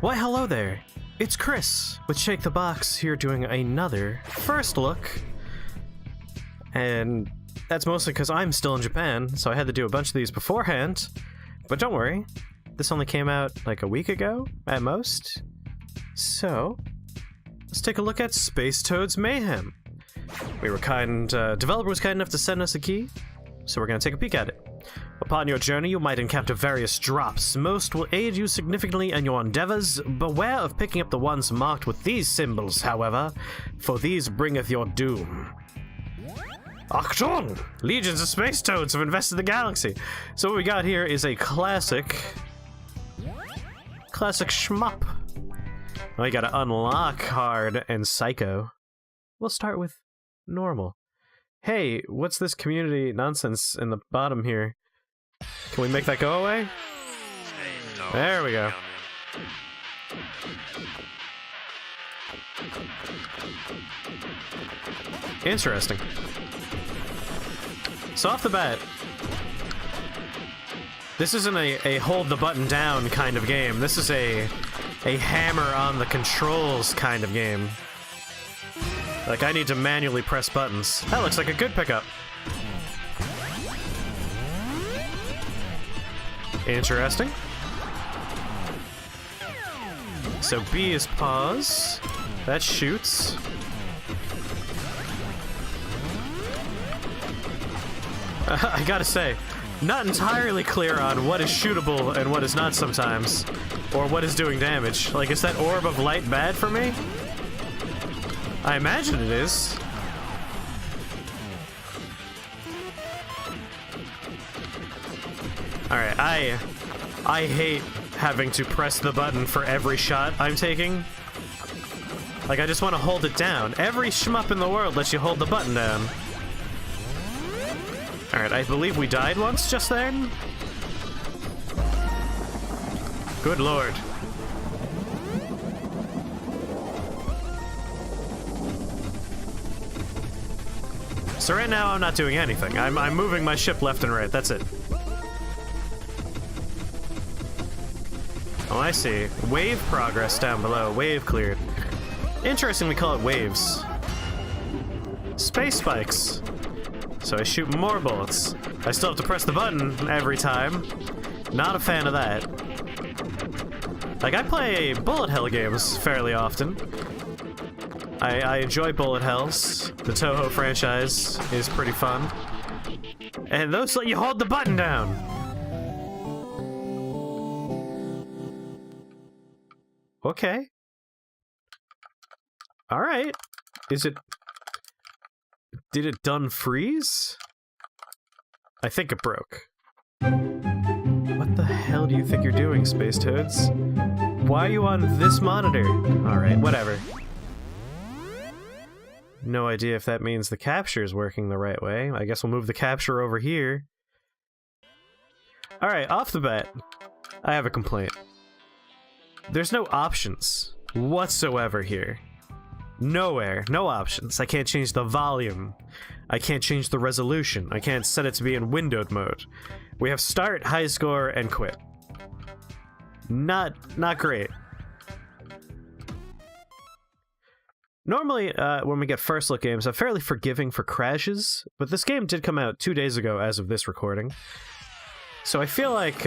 Why hello there, it's Chris with Shake the Box here doing another first look. And that's mostly because I'm still in Japan, so I had to do a bunch of these beforehand. But don't worry, this only came out like a week ago, at most. So, let's take a look at Space Toads Mayhem. Developer was kind enough to send us a key, so we're gonna take a peek at it. Upon your journey, you might encounter various drops. Most will aid you significantly in your endeavors. Beware of picking up the ones marked with these symbols, however, for these bringeth your doom. Achtung! Legions of space toads have invested the galaxy. So what we got here is a classic shmup. Well, you gotta unlock hard and psycho. We'll start with normal. Hey, what's this community nonsense in the bottom here? Can we make that go away? There we go. Interesting. So off the bat, this isn't a hold the button down kind of game. This is a hammer on the controls kind of game. Like, I need to manually press buttons. That looks like a good pickup. Interesting. So B is pause. That shoots. I gotta say, not entirely clear on what is shootable and what is not sometimes. Or what is doing damage. Like, is that orb of light bad for me? I imagine it is. Alright, I hate having to press the button for every shot I'm taking. Like, I just want to hold it down. Every shmup in the world lets you hold the button down. Alright, I believe we died once just then. Good lord. So right now I'm not doing anything. I'm moving my ship left and right, that's it. Oh, I see. Wave progress down below. Wave cleared. Interesting we call it waves. Space spikes. So I shoot more bullets. I still have to press the button every time. Not a fan of that. Like, I play bullet hell games fairly often. I enjoy bullet hells. The Toho franchise is pretty fun. And those let you hold the button down. Okay. Alright. Did it done freeze? I think it broke. What the hell do you think you're doing, Space Toads? Why are you on this monitor? Alright, whatever. No idea if that means the capture is working the right way. I guess we'll move the capture over here. Alright, off the bat, I have a complaint. There's no options whatsoever here. Nowhere. No options. I can't change the volume. I can't change the resolution. I can't set it to be in windowed mode. We have start, high score, and quit. Not great. Normally, when we get first look games, I'm fairly forgiving for crashes, but this game did come out 2 days ago as of this recording. So I feel like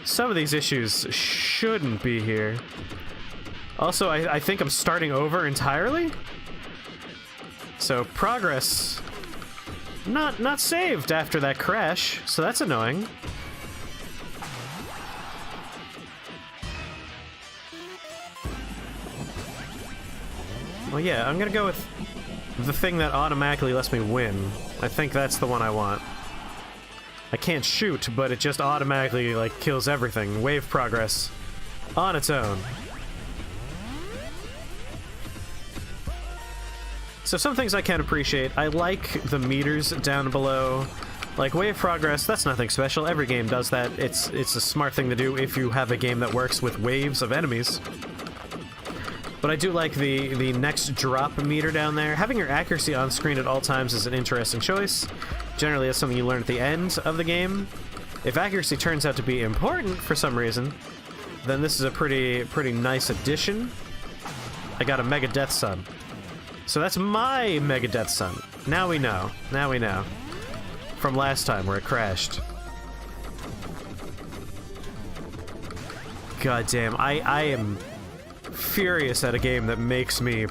some of these issues shouldn't be here. Also, I think I'm starting over entirely. So progress not saved after that crash, so that's annoying. Well, yeah, I'm gonna go with the thing that automatically lets me win. I think that's the one I want. I can't shoot, but it just automatically, like, kills everything. Wave progress on its own. So some things I can appreciate. I like the meters down below. Like, wave progress, that's nothing special. Every game does that. It's a smart thing to do if you have a game that works with waves of enemies. But I do like the next drop meter down there. Having your accuracy on screen at all times is an interesting choice. Generally, that's something you learn at the end of the game. If accuracy turns out to be important for some reason, then this is a pretty nice addition. I got a Mega Death Sun. So that's my Mega Death Sun. Now we know. Now we know. From last time where it crashed. God damn, I am furious at a game that makes me...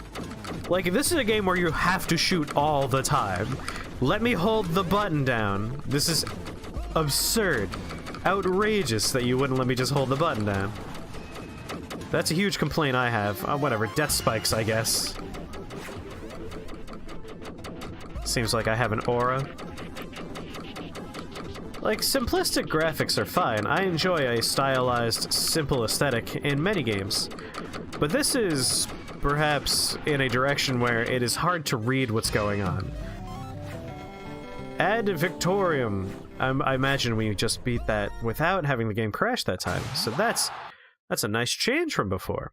Like, this is a game where you have to shoot all the time. Let me hold the button down. This is absurd. Outrageous that you wouldn't let me just hold the button down. That's a huge complaint I have. Whatever, death spikes, I guess. Seems like I have an aura. Like, simplistic graphics are fine. I enjoy a stylized, simple aesthetic in many games. But this is perhaps in a direction where it is hard to read what's going on. Ad Victorium. I imagine we just beat that without having the game crash that time. So that's a nice change from before.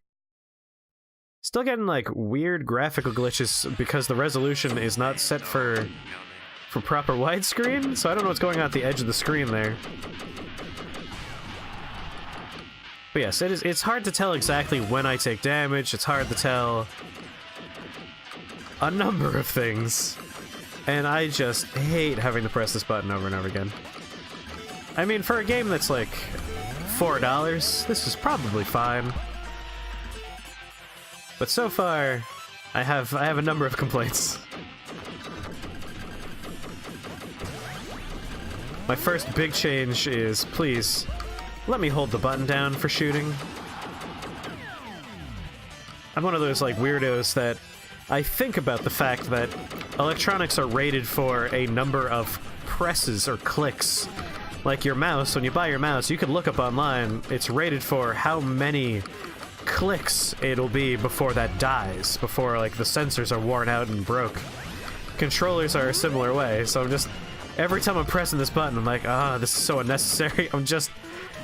Still getting, like, weird graphical glitches because the resolution is not set for proper widescreen, so I don't know what's going on at the edge of the screen there. But yes, it's hard to tell exactly when I take damage, it's hard to tell a number of things. And I just hate having to press this button over and over again. I mean, for a game that's like $4, this is probably fine. But so far, I have a number of complaints. My first big change is, please, let me hold the button down for shooting. I'm one of those, like, weirdos that I think about the fact that electronics are rated for a number of presses or clicks. Like your mouse, when you buy your mouse, you can look up online, it's rated for how many clicks it'll be before that dies, before, like, the sensors are worn out and broke. Controllers are a similar way, so I'm just... Every time I'm pressing this button, I'm like, this is so unnecessary.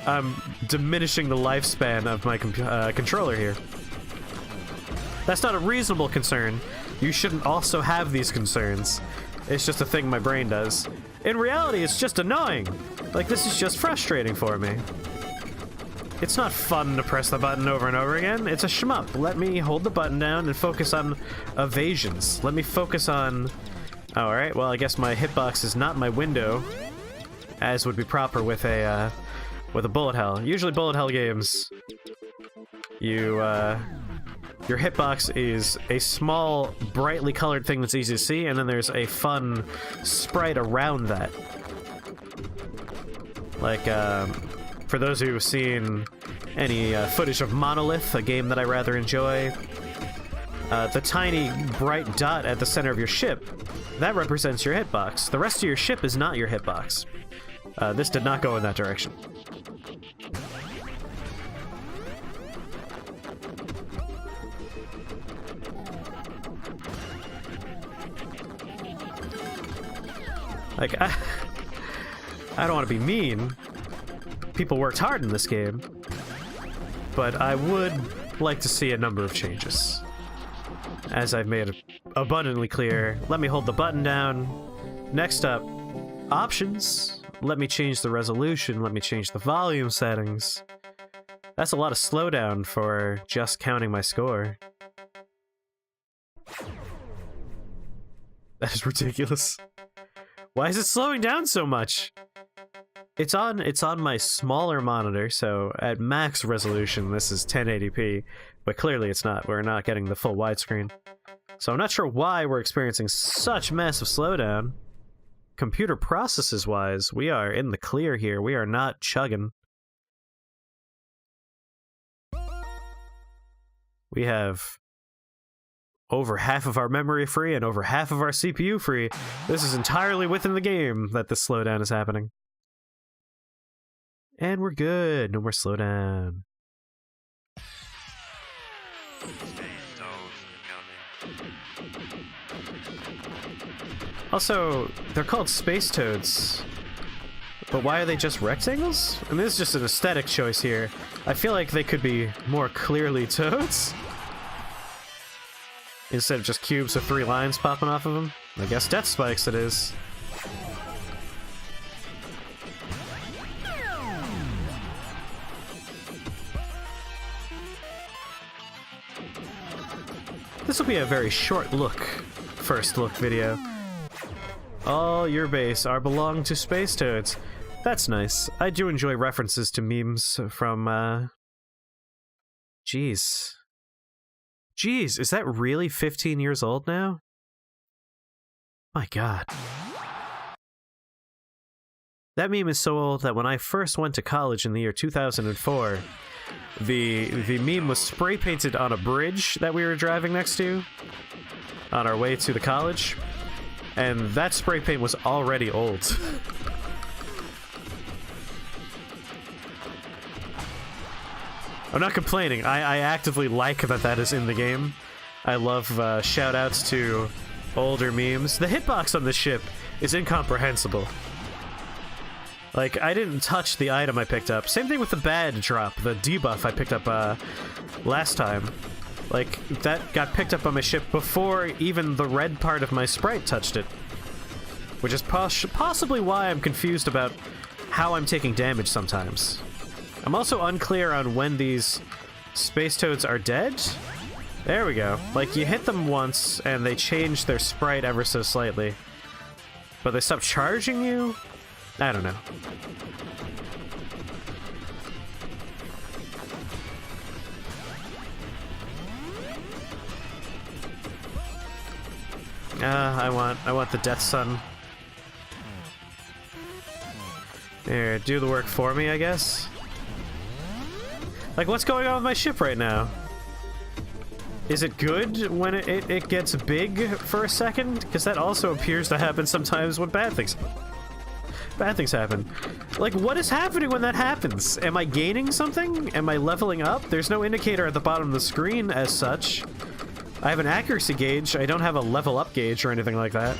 I'm diminishing the lifespan of my controller here. That's not a reasonable concern. You shouldn't also have these concerns. It's just a thing my brain does. In reality, it's just annoying. Like, this is just frustrating for me. It's not fun to press the button over and over again. It's a shmup. Let me hold the button down and focus on evasions. Let me focus on... Alright, well, I guess my hitbox is not my window, as would be proper with a bullet hell. Usually bullet hell games, your hitbox is a small, brightly colored thing that's easy to see, and then there's a fun sprite around that. Like, for those who have seen any footage of Monolith, a game that I rather enjoy, the tiny, bright dot at the center of your ship, that represents your hitbox. The rest of your ship is not your hitbox. This did not go in that direction. Like, I don't want to be mean. People worked hard in this game. But I would like to see a number of changes. As I've made abundantly clear, let me hold the button down. Next up, options. Let me change the resolution, let me change the volume settings. That's a lot of slowdown for just counting my score. That is ridiculous. Why is it slowing down so much? It's on my smaller monitor, so at max resolution this is 1080p, but clearly it's not. We're not getting the full widescreen. So I'm not sure why we're experiencing such massive slowdown. Computer processes-wise, we are in the clear here. We are not chugging. We have over half of our memory free and over half of our CPU free. This is entirely within the game that this slowdown is happening. And we're good. No more slowdown. Also, they're called space toads. But why are they just rectangles? I mean, this is just an aesthetic choice here. I feel like they could be more clearly toads. Instead of just cubes with 3 lines popping off of them. I guess death spikes it is. This will be a very short look, first look video. All your base are belong to Space Toads. That's nice. I do enjoy references to memes from, Jeez. Jeez, is that really 15 years old now? My god. That meme is so old that when I first went to college in the year 2004, the meme was spray painted on a bridge that we were driving next to on our way to the college, and that spray paint was already old. I'm not complaining. I actively like that is in the game. I love shout-outs to older memes. The hitbox on this ship is incomprehensible. Like, I didn't touch the item I picked up. Same thing with the bad drop, the debuff I picked up last time. Like, that got picked up on my ship before even the red part of my sprite touched it. Which is possibly why I'm confused about how I'm taking damage sometimes. I'm also unclear on when these Space Toads are dead. There we go. Like, you hit them once, and they change their sprite ever so slightly. But they stop charging you? I don't know. I want the Death Sun. There, do the work for me, I guess. Like, what's going on with my ship right now? Is it good when it gets big for a second? Because that also appears to happen sometimes when bad things happen. Like, what is happening when that happens? Am I gaining something? Am I leveling up? There's no indicator at the bottom of the screen as such. I have an accuracy gauge. I don't have a level up gauge or anything like that.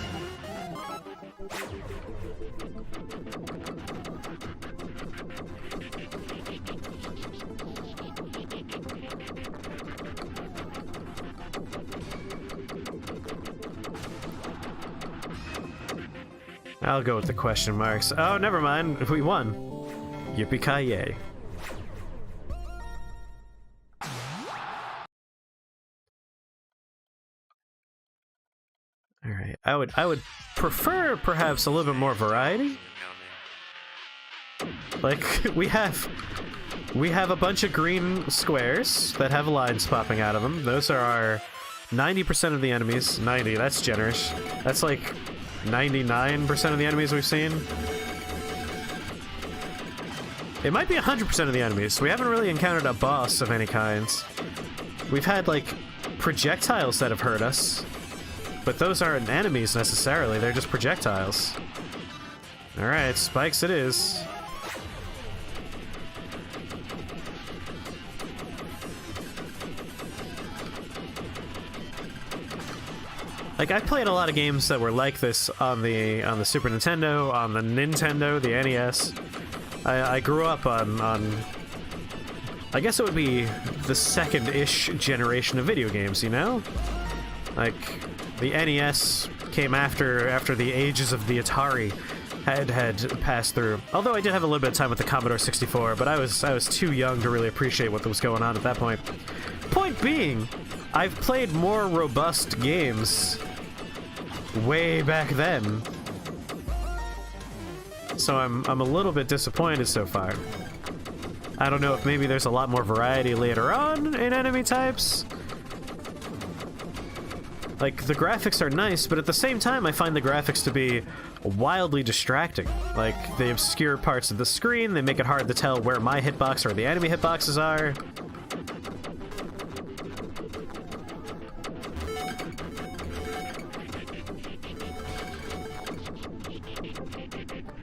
I'll go with the question marks. Oh, never mind. We won. Yippee-ki-yay. Alright. I would prefer perhaps a little bit more variety. Like, we have a bunch of green squares that have lines popping out of them. Those are our 90% of the enemies. 90, that's generous. That's like 99% of the enemies we've seen. It might be 100% of the enemies. We haven't really encountered a boss of any kind. We've had, like, projectiles that have hurt us. But those aren't enemies, necessarily. They're just projectiles. Alright, spikes it is. Like, I played a lot of games that were like this on the Super Nintendo, on the Nintendo, the NES. I grew up on I guess it would be the second-ish generation of video games, you know? Like, the NES came after the ages of the Atari had passed through. Although I did have a little bit of time with the Commodore 64, but I was too young to really appreciate what was going on at that point. Point being, I've played more robust games way back then. So I'm a little bit disappointed so far. I don't know if maybe there's a lot more variety later on in enemy types. Like, the graphics are nice, but at the same time I find the graphics to be wildly distracting. Like, they obscure parts of the screen, they make it hard to tell where my hitbox or the enemy hitboxes are.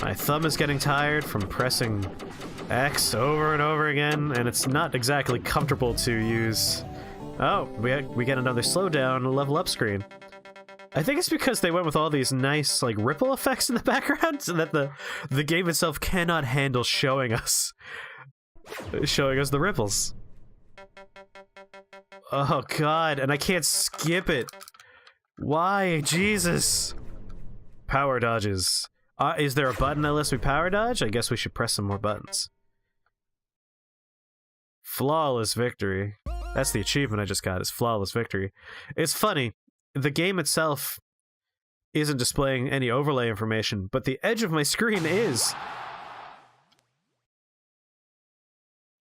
My thumb is getting tired from pressing X over and over again, and it's not exactly comfortable to use. Oh, we get another slowdown level up screen. I think it's because they went with all these nice, like, ripple effects in the background, so that the game itself cannot handle showing us the ripples. Oh god, and I can't skip it. Why? Jesus. Power dodges. Is there a button that lets me power dodge? I guess we should press some more buttons. Flawless victory. That's the achievement I just got, is flawless victory. It's funny, the game itself isn't displaying any overlay information, but the edge of my screen is.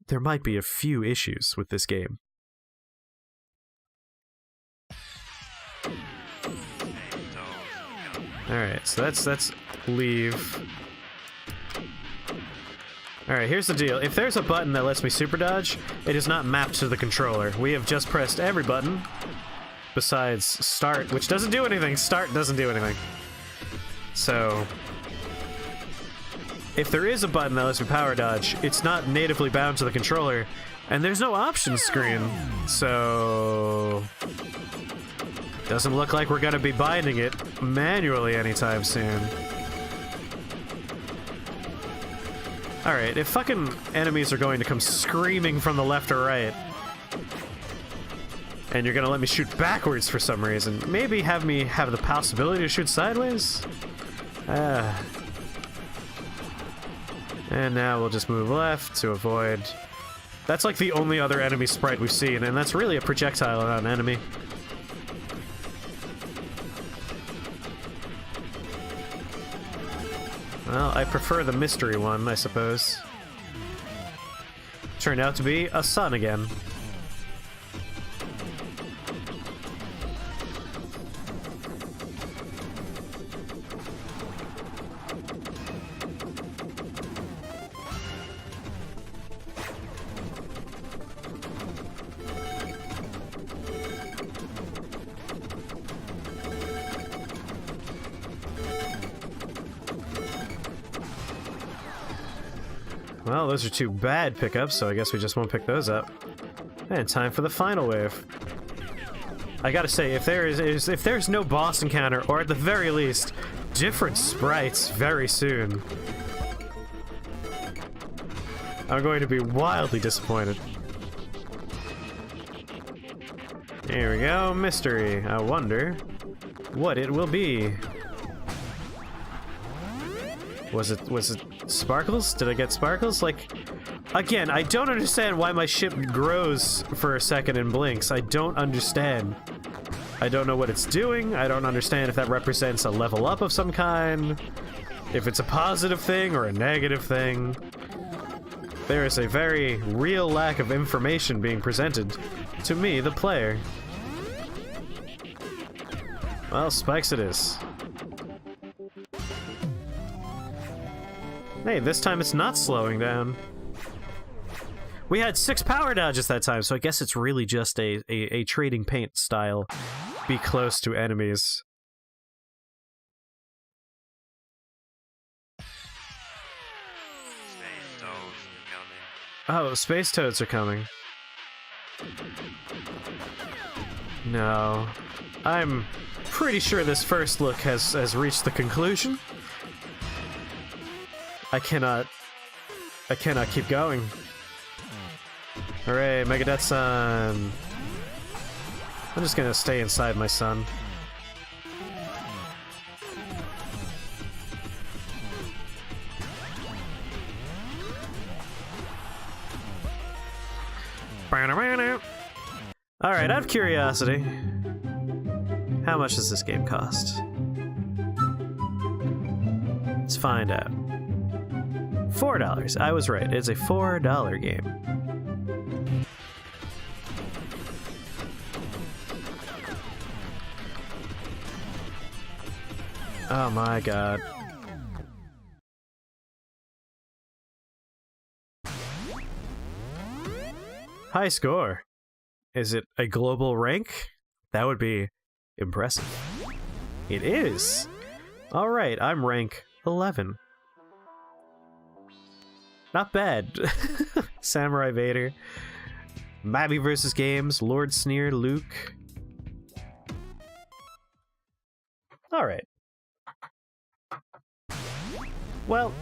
There might be a few issues with this game. Alright, so that's leave. Alright, here's the deal. If there's a button that lets me super dodge, it is not mapped to the controller. We have just pressed every button besides start, which doesn't do anything. Start doesn't do anything. So if there is a button that lets me power dodge, it's not natively bound to the controller, and there's no options screen, so doesn't look like we're gonna be binding it manually anytime soon. Alright, if fucking enemies are going to come screaming from the left or right, and you're gonna let me shoot backwards for some reason, maybe have me have the possibility to shoot sideways? And now we'll just move left to avoid. That's like the only other enemy sprite we've seen, and that's really a projectile, not an enemy. Well, I prefer the mystery one, I suppose. Turned out to be a sun again. Well, those are two bad pickups, so I guess we just won't pick those up. And time for the final wave. I gotta say, if there's no boss encounter, or at the very least, different sprites very soon, I'm going to be wildly disappointed. Here we go, mystery. I wonder what it will be. Was it sparkles? Did I get sparkles? Like, again, I don't understand why my ship grows for a second and blinks. I don't understand. I don't know what it's doing. I don't understand if that represents a level up of some kind, if it's a positive thing or a negative thing. There is a very real lack of information being presented to me, the player. Well, spikes it is. Hey, this time it's not slowing down. We had 6 power dodges that time, so I guess it's really just a trading paint style. Be close to enemies. Oh, space toads are coming. No. I'm pretty sure this first look has reached the conclusion. I cannot keep going. Hooray, Megadeth Sun. I'm just gonna stay inside my sun. Alright, out of curiosity, how much does this game cost? Let's find out. $4. I was right. It's a $4 game. Oh my god. High score. Is it a global rank? That would be impressive. It is. Alright, I'm rank 11. Not bad. Samurai Vader. Mabby vs. Games. Lord Sneer. Luke. Alright. Well,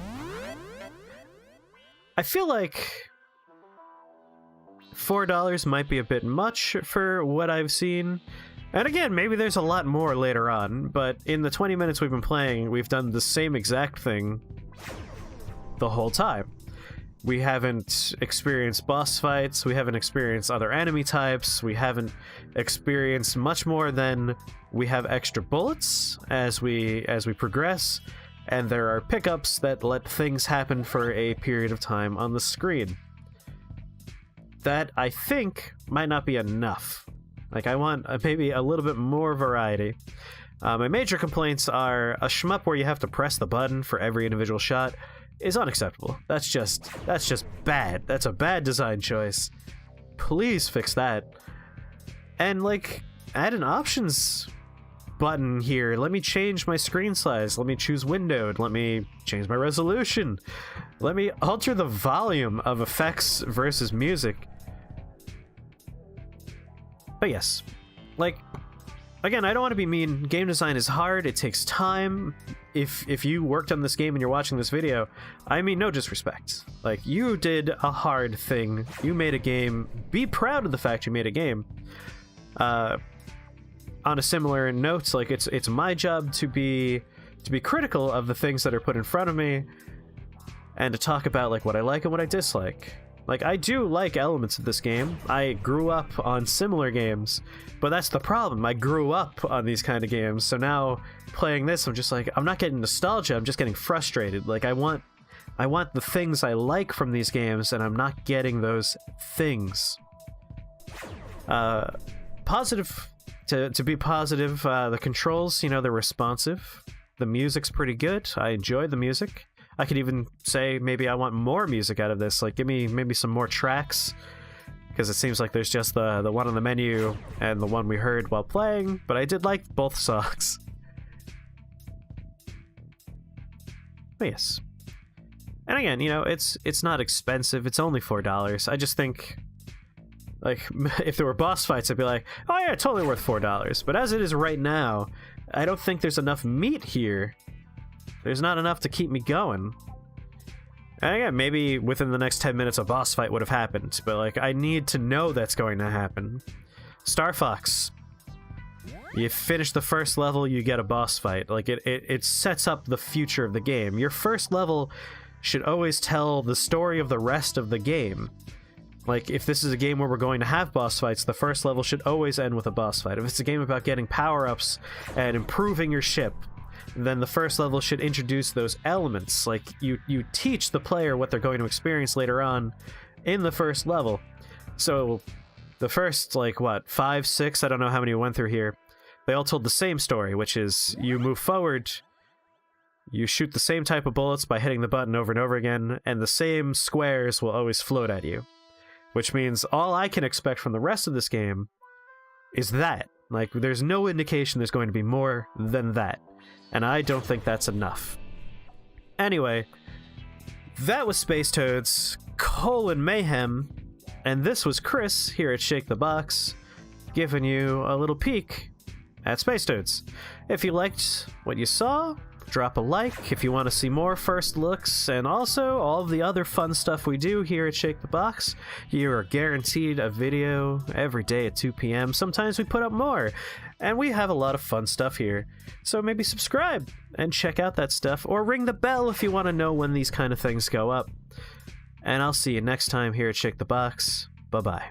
I feel like $4 might be a bit much for what I've seen. And again, maybe there's a lot more later on, but in the 20 minutes we've been playing, we've done the same exact thing the whole time. We haven't experienced boss fights, we haven't experienced other enemy types, we haven't experienced much more than we have extra bullets as we progress, and there are pickups that let things happen for a period of time on the screen. That, I think, might not be enough. Like, I want maybe a little bit more variety. My major complaints are a shmup where you have to press the button for every individual shot is unacceptable. That's just bad. That's a bad design choice. Please fix that. And, like, add an options button here. Let me change my screen size. Let me choose windowed. Let me change my resolution. Let me alter the volume of effects versus music. But yes, like, again, I don't want to be mean. Game design is hard. It takes time. If you worked on this game and you're watching this video, I mean no disrespect. Like, you did a hard thing. You made a game. Be proud of the fact you made a game. On a similar note, like, it's my job to be critical of the things that are put in front of me and to talk about, like, what I like and what I dislike. Like, I do like elements of this game. I grew up on similar games, but that's the problem. I grew up on these kind of games, so now playing this, I'm just like, I'm not getting nostalgia, I'm just getting frustrated. Like, I want the things I like from these games, and I'm not getting those things. Positive, to be positive, the controls, you know, they're responsive. The music's pretty good. I enjoy the music. I could even say maybe I want more music out of this. Like, give me maybe some more tracks, because it seems like there's just the one on the menu and the one we heard while playing, but I did like both songs. But yes. And again, you know, it's not expensive. It's only $4. I just think, like, if there were boss fights, I'd be like, oh yeah, totally worth $4. But as it is right now, I don't think there's enough meat here. There's not enough to keep me going. And again, maybe within the next 10 minutes a boss fight would have happened, but, like, I need to know that's going to happen. Star Fox. You finish the first level, you get a boss fight. Like, it sets up the future of the game. Your first level should always tell the story of the rest of the game. Like, if this is a game where we're going to have boss fights, the first level should always end with a boss fight. If it's a game about getting power-ups and improving your ship, then the first level should introduce those elements. Like, you teach the player what they're going to experience later on in the first level. So the first, like, what, 5, 6, I don't know how many went through here, they all told the same story, which is you move forward, you shoot the same type of bullets by hitting the button over and over again, and the same squares will always float at you. Which means all I can expect from the rest of this game is that. Like, there's no indication there's going to be more than that. And I don't think that's enough. Anyway, that was Space Toads Mayhem, and this was Chris here at Shake the Box, giving you a little peek at Space Toads. If you liked what you saw, drop a like. If you want to see more first looks, and also all of the other fun stuff we do here at Shake the Box, you are guaranteed a video every day at 2 p.m. Sometimes we put up more, and we have a lot of fun stuff here. So maybe subscribe and check out that stuff, or ring the bell if you want to know when these kind of things go up. And I'll see you next time here at Shake the Box. Bye-bye.